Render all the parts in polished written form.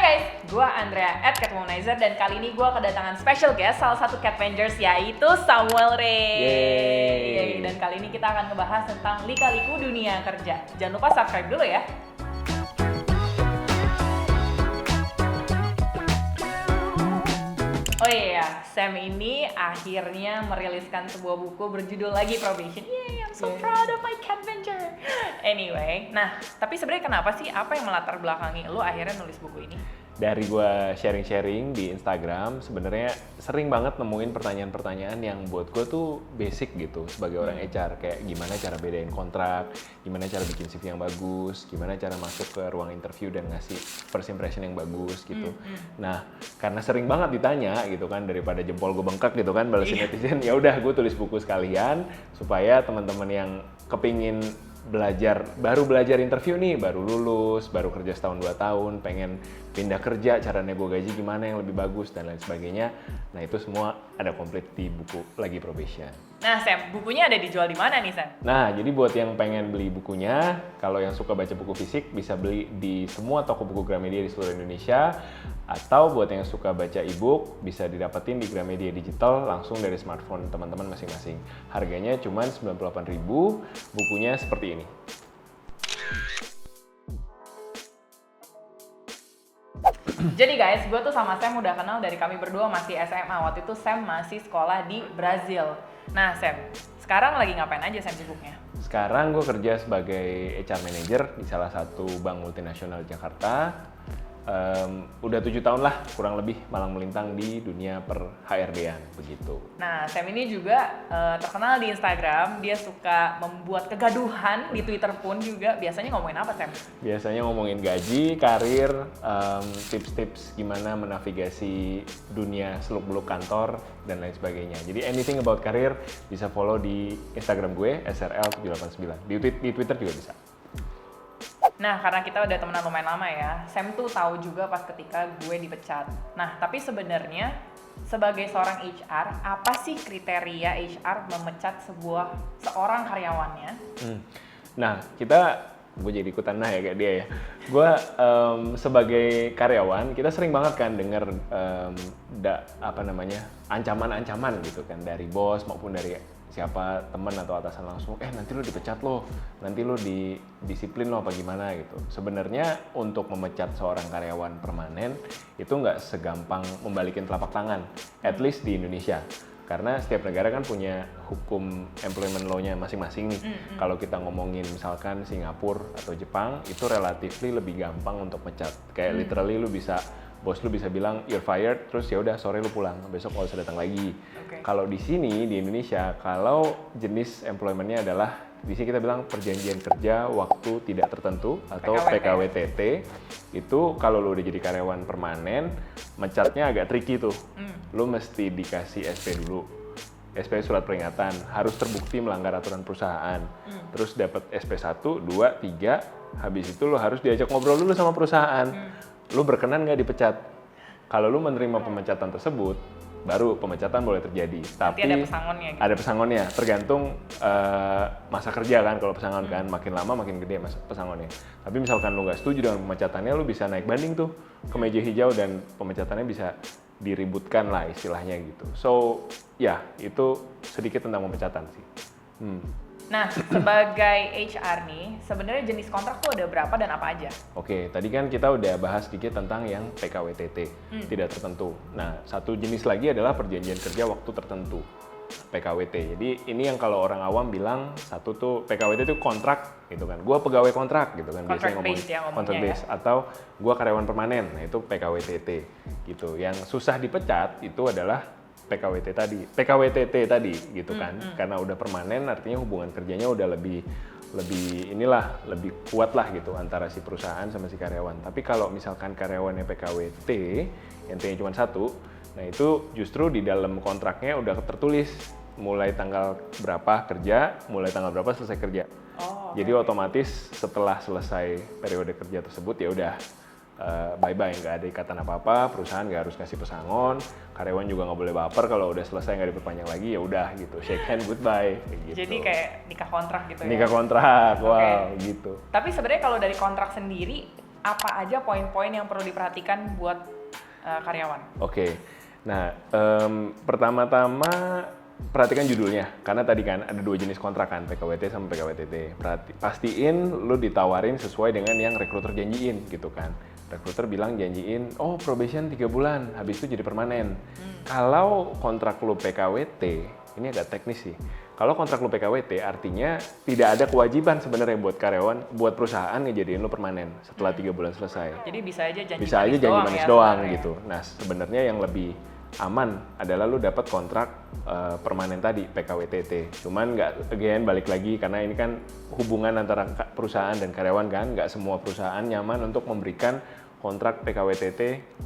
guys, gue Andrea @catwomanizer dan kali ini gue kedatangan special guest salah satu Catvengers yaitu Samuel Ray. Yeay. Dan kali ini kita akan ngebahas tentang lika-liku dunia kerja. Jangan lupa subscribe dulu ya. Oh iya, Sam ini akhirnya meriliskan sebuah buku berjudul lagi Probation. Yay, I'm so proud of my Catvenger. Anyway, nah tapi sebenarnya kenapa sih, apa yang melatar belakangi lu akhirnya nulis buku ini? Dari gue sharing-sharing di Instagram, sebenarnya sering banget nemuin pertanyaan-pertanyaan yang buat gue tuh basic gitu sebagai orang HR. Kayak gimana cara bedain kontrak, gimana cara bikin CV yang bagus, gimana cara masuk ke ruang interview dan ngasih first impression yang bagus gitu. Nah, karena sering banget ditanya gitu kan, daripada jempol gue bengkak gitu kan balesin netizen, ya udah gue tulis buku sekalian supaya teman-teman yang kepingin baru belajar interview nih, baru lulus, baru kerja setahun 2 tahun, pengen pindah kerja, cara nego gaji gimana yang lebih bagus dan lain sebagainya. Nah itu semua ada komplit di buku lagi Probation. Nah Sam, bukunya ada dijual di mana nih Sam? Nah jadi buat yang pengen beli bukunya, kalau yang suka baca buku fisik bisa beli di semua toko buku Gramedia di seluruh Indonesia. Atau buat yang suka baca e-book bisa didapetin di Gramedia Digital langsung dari smartphone teman-teman masing-masing. Harganya cuma 98.000, bukunya seperti ini. Jadi guys, gue tuh sama Sam udah kenal dari kami berdua masih SMA. Waktu itu Sam masih sekolah di Brazil. Nah Sam, sekarang lagi ngapain aja Sam sibuknya? Sekarang gue kerja sebagai HR Manager di salah satu bank multinasional di Jakarta. Udah 7 tahun lah kurang lebih malang melintang di dunia per HRD-an begitu. Nah Sam ini juga terkenal di Instagram, dia suka membuat kegaduhan di Twitter pun juga. Biasanya ngomongin apa Sam? Biasanya ngomongin gaji, karir, tips-tips gimana menavigasi dunia seluk-beluk kantor dan lain sebagainya. Jadi anything about karir bisa follow di Instagram gue SRL789. Di Twitter juga bisa. Nah, karena kita udah temenan lumayan lama ya, Sam tuh tahu juga pas ketika gue dipecat. Nah, tapi sebenarnya sebagai seorang HR, apa sih kriteria HR memecat seorang karyawannya? Nah, gue jadi ikutan ya kayak dia ya. Gue sebagai karyawan, kita sering banget kan denger ancaman-ancaman gitu kan dari bos maupun dari siapa teman atau atasan langsung, nanti lo dipecat lo, nanti lo disiplin lo apa gimana gitu. Sebenarnya untuk memecat seorang karyawan permanen itu nggak segampang membalikin telapak tangan, at least di Indonesia. Karena setiap negara kan punya hukum employment law-nya masing-masing nih. Kalau kita ngomongin misalkan Singapura atau Jepang, itu relatively lebih gampang untuk pecat. Kayak literally bos lu bisa bilang you're fired, terus ya udah sore lu pulang, besok nggak usah datang lagi. Okay. Kalau di sini di Indonesia, kalau jenis employment-nya adalah di sini kita bilang perjanjian kerja waktu tidak tertentu atau PKWTT, itu kalau lu udah jadi karyawan permanen, mecatnya agak tricky tuh. Lu mesti dikasih SP dulu. SP surat peringatan, harus terbukti melanggar aturan perusahaan. Terus dapat SP 1, 2, 3, habis itu lu harus diajak ngobrol dulu sama perusahaan. Lu berkenan nggak dipecat? Kalau lu menerima pemecatan tersebut, baru pemecatan boleh terjadi. Tapi ada pesangonnya gitu? Ada pesangonnya, tergantung masa kerja kan. Kalau pesangon kan, makin lama makin gede pesangonnya. Tapi misalkan lu nggak setuju dengan pemecatannya, lu bisa naik banding tuh ke meja hijau dan pemecatannya bisa diributkan lah istilahnya gitu. So, ya itu sedikit tentang pemecatan sih. Nah, sebagai HR nih, sebenarnya jenis kontrak tuh ada berapa dan apa aja? Oke, tadi kan kita udah bahas sedikit tentang yang PKWTT, tidak tertentu. Nah, satu jenis lagi adalah perjanjian kerja waktu tertentu, PKWT. Jadi ini yang kalau orang awam bilang, satu tuh PKWT itu kontrak gitu kan. Gua pegawai kontrak gitu kan, biasanya ngomongin contract base ya? Atau gua karyawan permanen. Nah, itu PKWTT gitu. Yang susah dipecat itu adalah PKWTT tadi gitu kan. Karena udah permanen artinya hubungan kerjanya udah lebih kuat lah gitu antara si perusahaan sama si karyawan. Tapi kalau misalkan karyawannya PKWT yang T-nya cuma 1, nah itu justru di dalam kontraknya udah tertulis mulai tanggal berapa kerja, mulai tanggal berapa selesai kerja. Jadi otomatis setelah selesai periode kerja tersebut ya udah bye-bye, nggak ada ikatan apa-apa, perusahaan nggak harus kasih pesangon, karyawan juga nggak boleh baper kalau udah selesai nggak diperpanjang lagi, ya udah gitu, shake hand goodbye gitu. Jadi kayak nikah kontrak gitu ya? Nikah kontrak, wow gitu. Tapi sebenarnya kalau dari kontrak sendiri, apa aja poin-poin yang perlu diperhatikan buat karyawan? Oke. Nah, pertama-tama perhatikan judulnya, karena tadi kan ada 2 jenis kontrak kan, PKWT sama PKWTT. Pastiin lu ditawarin sesuai dengan yang rekruter janjiin gitu kan. Rekruter bilang janjiin, oh probation 3 bulan, habis itu jadi permanen. Kalau kontrak lu PKWT, ini agak teknis sih. Kalau kontrak lu PKWT artinya tidak ada kewajiban sebenarnya buat karyawan, buat perusahaan ngejadiin lu permanen setelah 3 bulan selesai. Jadi bisa aja janji janji manis ya, doang sebenarnya. gitu. Nah, sebenarnya yang lebih aman adalah lu dapat kontrak permanen tadi, PKWTT. Cuman balik lagi karena ini kan hubungan antara perusahaan dan karyawan kan, nggak semua perusahaan nyaman untuk memberikan kontrak PKWTT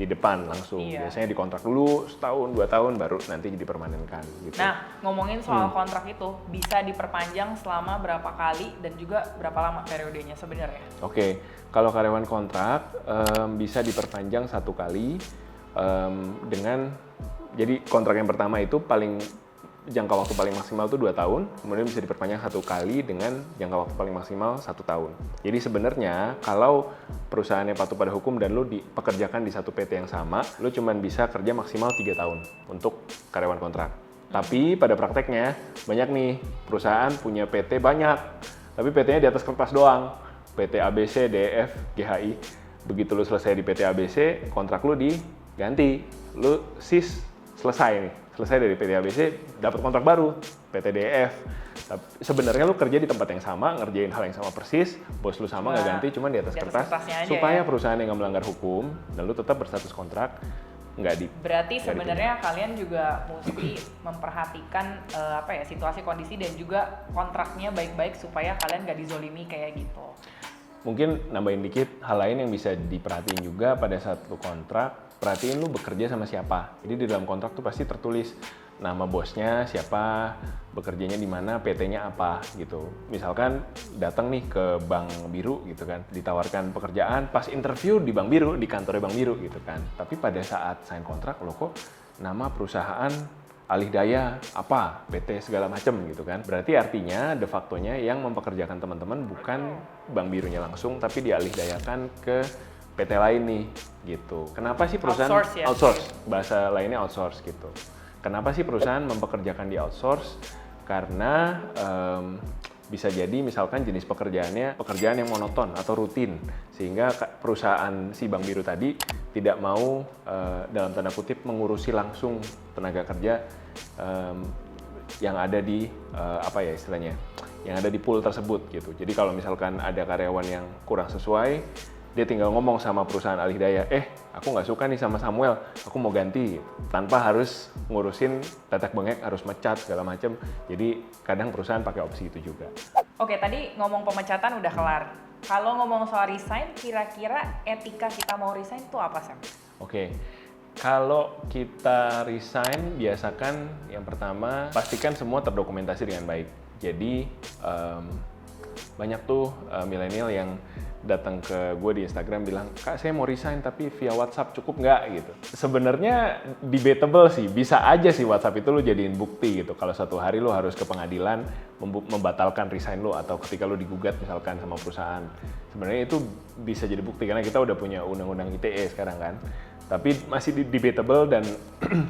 di depan langsung. Iya. Biasanya dikontrak dulu setahun, 2 tahun baru nanti dipermanenkan gitu. Nah, ngomongin soal kontrak itu, bisa diperpanjang selama berapa kali dan juga berapa lama periodenya sebenarnya? Oke, kalau karyawan kontrak bisa diperpanjang 1 kali dengan, jadi kontrak yang pertama itu jangka waktu paling maksimal itu 2 tahun, kemudian bisa diperpanjang 1 kali dengan jangka waktu paling maksimal 1 tahun. Jadi sebenarnya kalau perusahaannya patuh pada hukum dan lu dipekerjakan di satu PT yang sama, lu cuman bisa kerja maksimal 3 tahun untuk karyawan kontrak. Tapi pada prakteknya banyak nih perusahaan punya PT banyak, tapi PT-nya di atas kertas doang. PT ABC, DF, GHI. Begitu lu selesai di PT ABC, kontrak lu diganti. Lu selesai dari PT ABC, dapat kontrak baru, PT DF. Sebenarnya lu kerja di tempat yang sama, ngerjain hal yang sama persis, bos lu sama nggak ganti, cuma di atas kertas, supaya perusahaan yang nggak melanggar hukum dan lu tetap berstatus kontrak, Berarti sebenarnya kalian juga mesti memperhatikan situasi kondisi dan juga kontraknya baik-baik supaya kalian nggak dizolimi kayak gitu. Mungkin nambahin dikit, hal lain yang bisa diperhatiin juga pada saat lu kontrak, perhatiin lu bekerja sama siapa. Jadi di dalam kontrak tuh pasti tertulis nama bosnya siapa, bekerjanya di mana, PT-nya apa gitu. Misalkan datang nih ke Bank Biru gitu kan, ditawarkan pekerjaan, pas interview di Bank Biru, di kantornya Bank Biru gitu kan. Tapi pada saat sign kontrak, lo kok nama perusahaan Alih Daya apa, PT segala macem gitu kan. Berarti artinya de facto-nya yang mempekerjakan teman-teman bukan Bank Birunya langsung, tapi dialihdayakan ke PT lain nih gitu. Kenapa sih perusahaan outsource? Bahasa lainnya outsource gitu. Kenapa sih perusahaan mempekerjakan di outsource? Karena bisa jadi misalkan jenis pekerjaannya pekerjaan yang monoton atau rutin, sehingga perusahaan si Bank Biru tadi tidak mau dalam tanda kutip mengurusi langsung tenaga kerja yang ada di yang ada di pool tersebut gitu. Jadi kalau misalkan ada karyawan yang kurang sesuai, dia tinggal ngomong sama perusahaan alih daya, aku nggak suka nih sama Samuel, aku mau ganti, tanpa harus ngurusin tetek bengek, harus mecat segala macem. Jadi kadang perusahaan pakai opsi itu juga. Oke, tadi ngomong pemecatan udah kelar. Kalau ngomong soal resign, kira-kira etika kita mau resign itu apa, Sam? Oke, kalau kita resign, biasakan yang pertama pastikan semua terdokumentasi dengan baik. Jadi banyak tuh milenial yang datang ke gue di Instagram bilang, Kak saya mau resign tapi via WhatsApp cukup nggak gitu. Sebenarnya debatable sih, bisa aja sih WhatsApp itu lo jadiin bukti gitu. Kalau satu hari lo harus ke pengadilan membatalkan resign lo, atau ketika lo digugat misalkan sama perusahaan. Sebenarnya itu bisa jadi bukti karena kita udah punya undang-undang ITE sekarang kan. Tapi masih debatable dan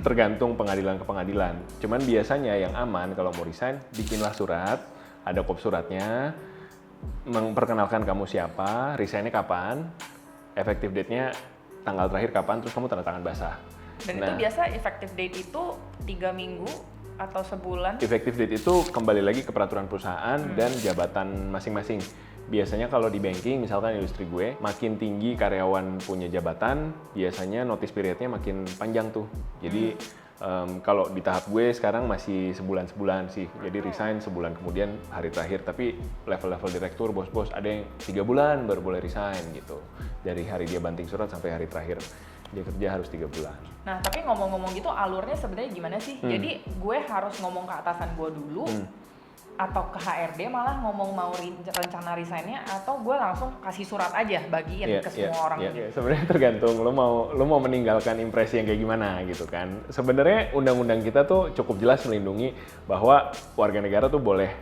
tergantung pengadilan ke pengadilan. Cuman biasanya yang aman kalau mau resign, bikinlah surat, ada kop suratnya, memperkenalkan kamu siapa, resignnya kapan, effective date-nya tanggal terakhir kapan, terus kamu tanda tangan basah. Dan itu biasa effective date itu 3 minggu atau sebulan? Effective date itu kembali lagi ke peraturan perusahaan dan jabatan masing-masing. Biasanya kalau di banking, misalkan industri gue, makin tinggi karyawan punya jabatan, biasanya notice period-nya makin panjang tuh. Jadi kalau di tahap gue sekarang masih sebulan-sebulan sih, jadi resign sebulan kemudian hari terakhir. Tapi level-level direktur, bos-bos ada yang 3 bulan baru boleh resign gitu. Dari hari dia banting surat sampai hari terakhir dia kerja harus 3 bulan. Nah tapi ngomong-ngomong gitu alurnya sebenarnya gimana sih? Jadi gue harus ngomong ke atasan gue dulu, atau ke HRD malah ngomong mau rencana resignnya, atau gue langsung kasih surat aja bagiin ke semua orang gitu. Sebenarnya tergantung lo mau meninggalkan impresi yang kayak gimana gitu kan. Sebenarnya undang-undang kita tuh cukup jelas melindungi bahwa warga negara tuh boleh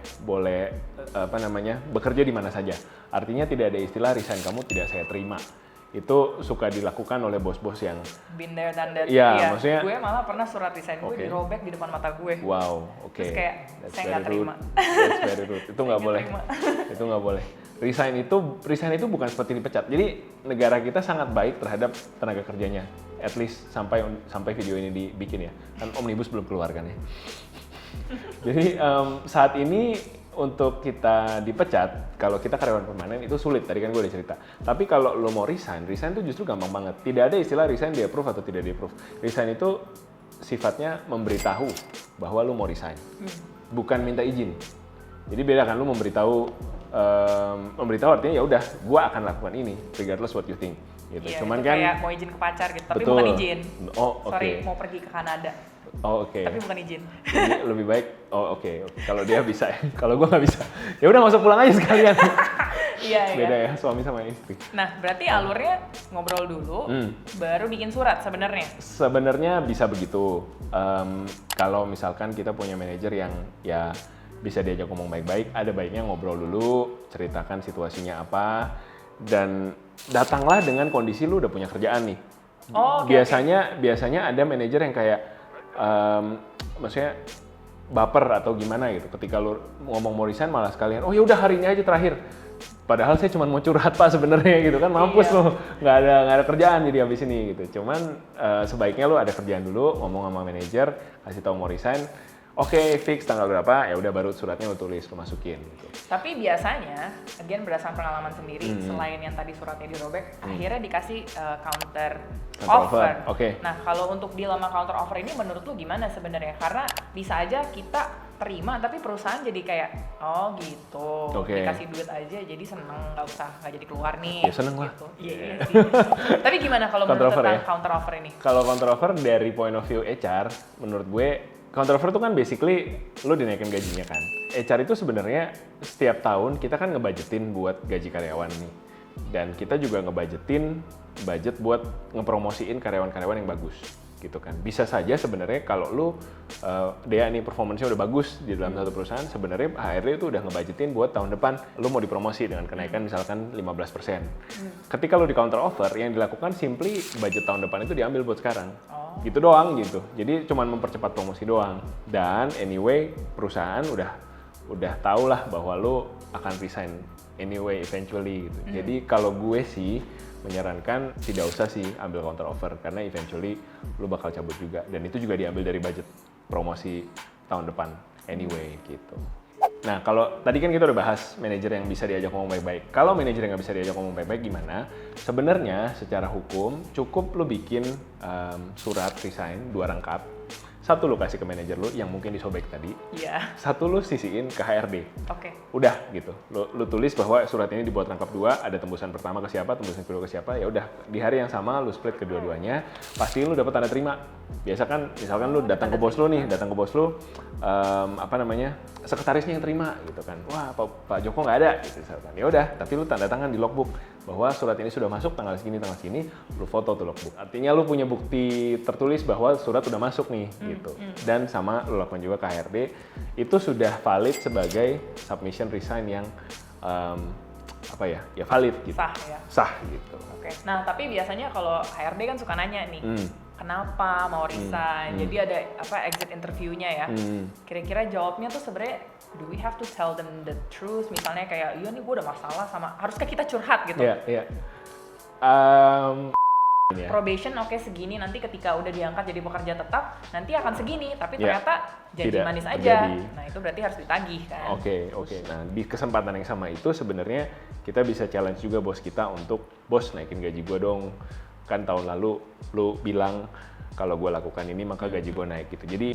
bekerja di mana saja. Artinya tidak ada istilah resign kamu tidak saya terima. Itu suka dilakukan oleh bos-bos yang been there done that. Iya, maksudnya gue malah pernah surat resign gue dirobek di depan mata gue. wow, oke. Terus kayak That's saya very nggak terima. That's very rude. Itu nggak boleh. terima. Itu nggak boleh. Resign itu bukan seperti dipecat. Jadi negara kita sangat baik terhadap tenaga kerjanya. At least sampai video ini dibikin ya. Kan Omnibus belum keluar kan ya. Jadi saat ini untuk kita dipecat, kalau kita karyawan permanen itu sulit, tadi kan gue udah cerita. Tapi kalau lo mau resign itu justru gampang banget. Tidak ada istilah resign di-approve atau tidak di-approve. Resign itu sifatnya memberitahu bahwa lo mau resign, bukan minta izin. Jadi beda kan, lo memberitahu artinya ya udah, gue akan lakukan ini, regardless what you think. Gitu. Iya, Cuman itu kan kayak mau izin ke pacar gitu, tapi betul. bukan izin. Oh, oke. Sorry, mau pergi ke Kanada. Oh, oke. Tapi bukan izin. Jadi lebih baik, oke. Kalau dia bisa ya, kalau gue nggak bisa, ya udah nggak usah pulang aja sekalian. Iya, Beda ya, suami sama istri. Nah, berarti alurnya ngobrol dulu, baru bikin surat sebenarnya. Sebenarnya bisa begitu. Kalau misalkan kita punya manajer yang ya bisa diajak ngomong baik-baik, ada baiknya ngobrol dulu, ceritakan situasinya apa, dan datanglah dengan kondisi lu udah punya kerjaan nih. Oh, biasanya ada manajer yang kayak maksudnya baper atau gimana gitu. Ketika lu ngomong mau resign malah sekalian, oh ya udah hari ini aja terakhir. Padahal saya cuma mau curhat Pak sebenarnya gitu kan, mampus lo, nggak ada kerjaan jadi habis ini gitu. Cuman sebaiknya lu ada kerjaan dulu, ngomong sama manajer, kasih tahu mau resign. Oke, fix tanggal berapa, ya udah baru suratnya lu tulis, lu masukin gitu. Tapi biasanya, again berdasarkan pengalaman sendiri, selain yang tadi suratnya dirobek, akhirnya dikasih counter offer. Oke. Nah, kalau untuk deal sama counter offer ini menurut lu gimana sebenarnya? Karena bisa aja kita terima, tapi perusahaan jadi kayak, oh gitu, dikasih duit aja, jadi seneng, nggak jadi keluar nih. Ya seneng lah. Gitu. Iya sih. Tapi gimana kalau menurut tentang counter offer ini? Kalau counter offer dari point of view HR, menurut gue counter offer itu kan basically lo dinaikin gajinya kan. HR itu sebenarnya setiap tahun kita kan ngebudgetin buat gaji karyawan nih. Dan kita juga ngebudgetin budget buat ngepromosiin karyawan-karyawan yang bagus gitu kan. Bisa saja sebenarnya kalau lu dia nih performance-nya udah bagus di dalam satu perusahaan, sebenarnya HRD itu udah ngebudgetin buat tahun depan lu mau dipromosi dengan kenaikan misalkan 15%. Ketika lu di counter offer, yang dilakukan simply budget tahun depan itu diambil buat sekarang. Gitu doang gitu. Jadi cuman mempercepat promosi doang. Dan anyway perusahaan udah tau lah bahwa lu akan resign anyway eventually gitu. Jadi kalau gue sih menyarankan tidak usah sih ambil counter offer karena eventually lu bakal cabut juga, dan itu juga diambil dari budget promosi tahun depan anyway gitu. Nah, kalau tadi kan kita udah bahas manajer yang bisa diajak ngomong baik-baik. Kalau manajer yang nggak bisa diajak ngomong baik-baik gimana? Sebenarnya secara hukum cukup lu bikin surat resign 2 lengkap. 1 lu kasih ke manajer lu yang mungkin disobek tadi. Iya. 1 lu sisiin ke HRD. Oke. Udah gitu. Lu tulis bahwa surat ini dibuat rangkap 2, ada tembusan pertama ke siapa, tembusan kedua ke siapa. Ya udah, di hari yang sama lu split kedua-duanya, pasti lu dapat tanda terima. Biasa kan misalkan lu datang ke bos lu nih, sekretarisnya yang terima gitu kan. Wah, Pak Joko nggak ada gitu misalkan. Ya udah, tapi lu tanda tangan di logbook bahwa surat ini sudah masuk tanggal segini, lu foto tuh logbook. Artinya lu punya bukti tertulis bahwa surat udah masuk nih gitu. Dan sama lu lakukan juga ke HRD, itu sudah valid sebagai submission resign yang valid gitu. Sah ya. Sah gitu. Oke. Nah, tapi biasanya kalau HRD kan suka nanya nih. Kenapa mau resign? Jadi ada exit interview-nya ya. Kira-kira jawabnya tuh sebenarnya do we have to tell them the truth? Misalnya kayak iya nih gue udah masalah sama, haruskah kita curhat gitu? Iya. Probation segini, nanti ketika udah diangkat jadi pekerja tetap nanti akan segini, tapi ternyata janji manis aja. Nah, itu berarti harus ditagih kan. Oke. Nah, di kesempatan yang sama itu sebenarnya kita bisa challenge juga bos kita untuk, bos naikin gaji gue dong. Kan tahun lalu lu bilang kalau gue lakukan ini maka gaji gue naik gitu. Jadi